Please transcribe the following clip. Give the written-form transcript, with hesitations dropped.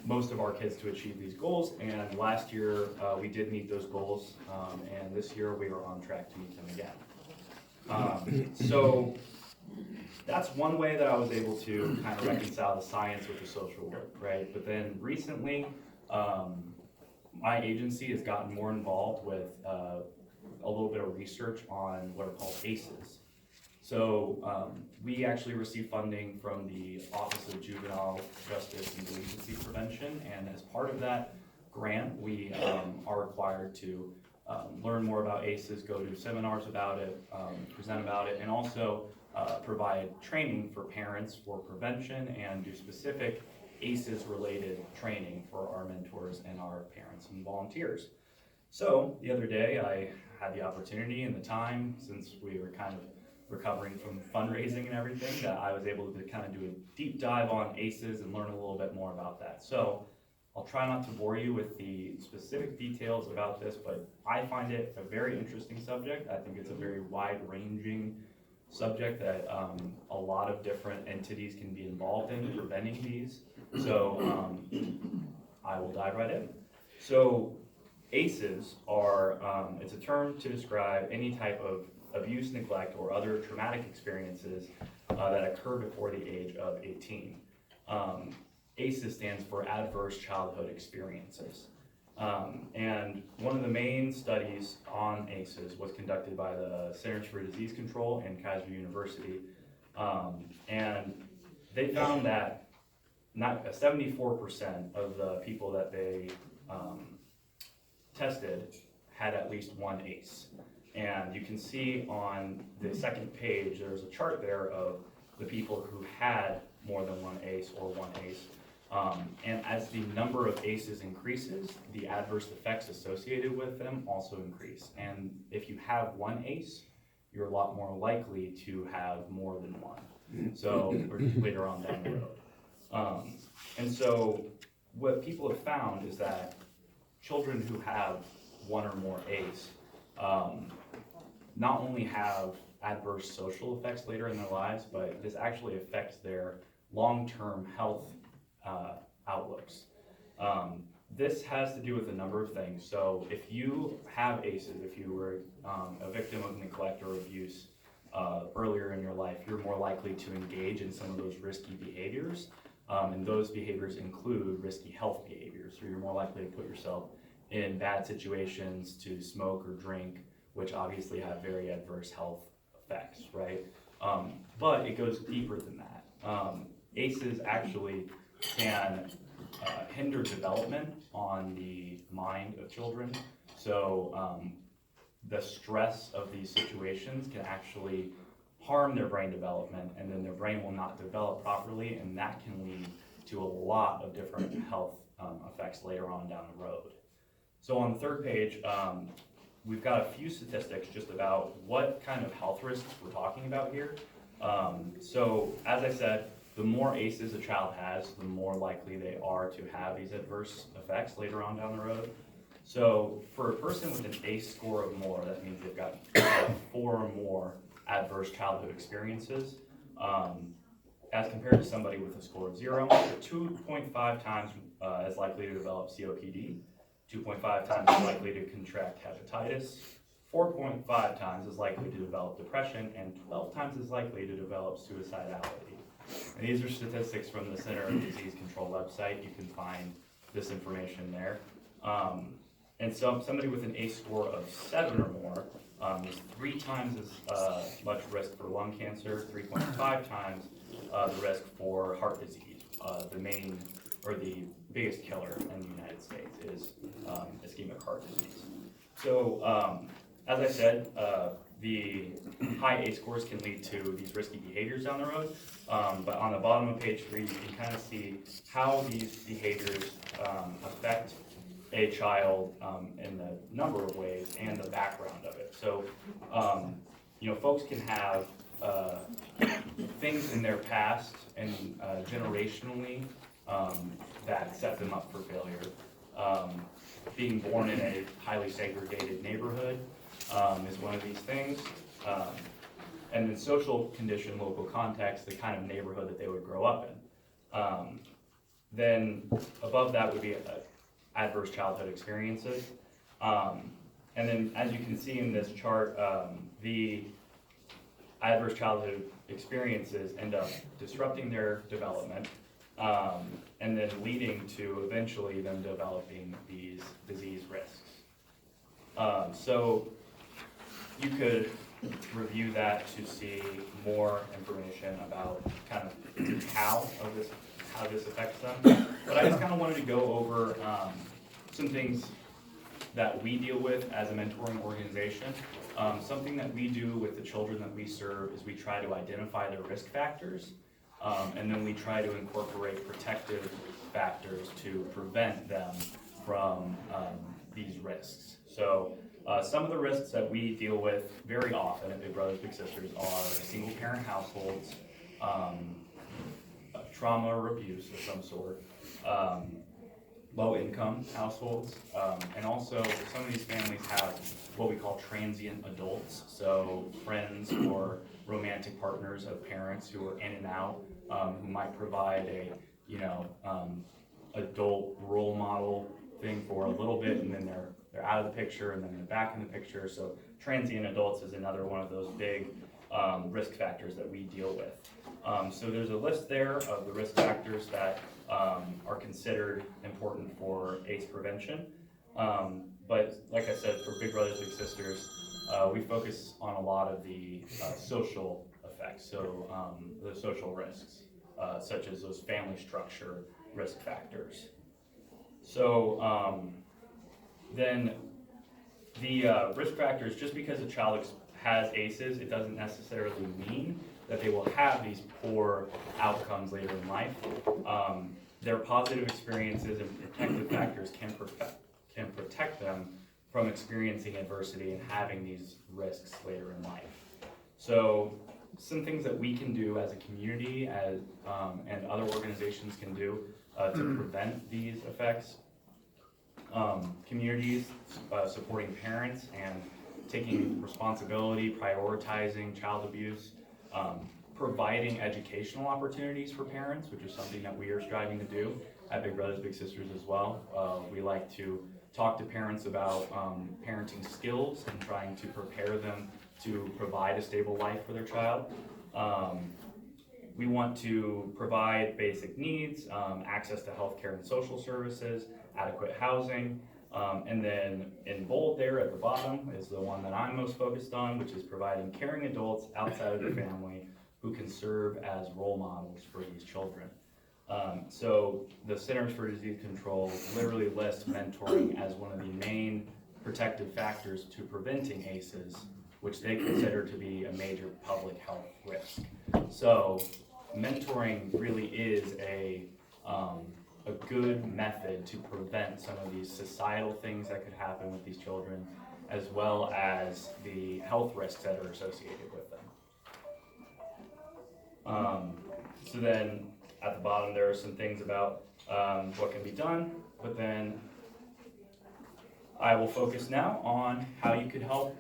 most of our kids to achieve these goals, and last year we did meet those goals, and this year we are on track to meet them again. So that's one way that I was able to kind of reconcile the science with the social work, right? But then recently, my agency has gotten more involved with a little bit of research on what are called ACEs. So we actually receive funding from the Office of Juvenile Justice and Delinquency Prevention, and as part of that grant, we are required to learn more about ACEs, go to seminars about it, present about it, and also provide training for parents for prevention and do specific ACEs related training for our mentors and our parents and volunteers. So the other day I had the opportunity and the time, since we were kind of recovering from fundraising and everything, that I was able to kind of do a deep dive on ACEs and learn a little bit more about that. So I'll try not to bore you with the specific details about this, but I find it a very interesting subject. I think it's a very wide-ranging subject that a lot of different entities can be involved in preventing these. So I will dive right in. So ACEs are, it's a term to describe any type of abuse, neglect, or other traumatic experiences that occur before the age of 18. ACEs stands for Adverse Childhood Experiences. And one of the main studies on ACEs was conducted by the Centers for Disease Control and Kaiser University. And they found that 74% of the people that they tested had at least one ACE. And you can see on the second page, there's a chart there of the people who had more than one ACE or one ACE. And as the number of ACEs increases, the adverse effects associated with them also increase. And if you have one ACE, you're a lot more likely to have more than one. So, or later on down the road. And so what people have found is that children who have one or more ACE not only have adverse social effects later in their lives, but this actually affects their long-term health outlooks. This has to do with a number of things. So if you have ACEs, if you were a victim of neglect or abuse earlier in your life, you're more likely to engage in some of those risky behaviors. And those behaviors include risky health behaviors. So you're more likely to put yourself in bad situations, to smoke or drink, which obviously have very adverse health effects, right? But it goes deeper than that. ACEs actually can hinder development on the mind of children. So the stress of these situations can actually harm their brain development, and then their brain will not develop properly, and that can lead to a lot of different health effects later on down the road. So on the third page, we've got a few statistics just about what kind of health risks we're talking about here. So as I said, the more ACEs a child has, the more likely they are to have these adverse effects later on down the road. So for a person with an ACE score of more, that means they've got 4 or more adverse childhood experiences, as compared to somebody with a score of 0, they're 2.5 times as likely to develop COPD, 2.5 times as likely to contract hepatitis, 4.5 times as likely to develop depression, and 12 times as likely to develop suicidality. And these are statistics from the Center for Disease Control website. You can find this information there. And so somebody with an ACE score of 7 or more is 3 times as much risk for lung cancer, 3.5 times the risk for heart disease. The main, or the biggest killer in the United States is ischemic heart disease. So as I said, the high ACE scores can lead to these risky behaviors down the road, but on the bottom of page 3, you can kind of see how these behaviors affect a child in a number of ways and the background of it. So, you know, folks can have things in their past and generationally that set them up for failure. Being born in a highly segregated neighborhood is one of these things. And then social condition, local context, the kind of neighborhood that they would grow up in. Then above that would be adverse childhood experiences. And then as you can see in this chart, the adverse childhood experiences end up disrupting their development, and then leading to eventually them developing these disease risks. So you could review that to see more information about kind of how this affects them. But I just kind of wanted to go over some things that we deal with as a mentoring organization. Something that we do with the children that we serve is we try to identify their risk factors, and then we try to incorporate protective factors to prevent them from these risks. So some of the risks that we deal with very often at Big Brothers Big Sisters are single parent households, trauma or abuse of some sort, low-income households, and also some of these families have what we call transient adults, so friends or romantic partners of parents who are in and out, who might provide a, adult role model thing for a little bit, and then they're out of the picture, and then they're back in the picture. So transient adults is another one of those big risk factors that we deal with. So there's a list there of the risk factors that are considered important for ACE prevention. But like I said, for Big Brothers Big Sisters, we focus on a lot of the social effects, so the social risks, such as those family structure risk factors. So then the risk factors, just because a child has ACEs, it doesn't necessarily mean that they will have these poor outcomes later in life. Their positive experiences and protective factors can protect them from experiencing adversity and having these risks later in life. So some things that we can do as a community and other organizations can do to prevent these effects. Communities supporting parents and taking responsibility, prioritizing child abuse, providing educational opportunities for parents, which is something that we are striving to do at Big Brothers Big Sisters as well. We like to talk to parents about parenting skills and trying to prepare them to provide a stable life for their child. We want to provide basic needs, access to healthcare and social services, adequate housing, and then in bold there at the bottom is the one that I'm most focused on, which is providing caring adults outside of the family who can serve as role models for these children. So the Centers for Disease Control literally lists mentoring as one of the main protective factors to preventing ACEs, which they consider to be a major public health risk. So mentoring really is a good method to prevent some of these societal things that could happen with these children, as well as the health risks that are associated with them. So then at the bottom there are some things about what can be done, but then I will focus now on how you could help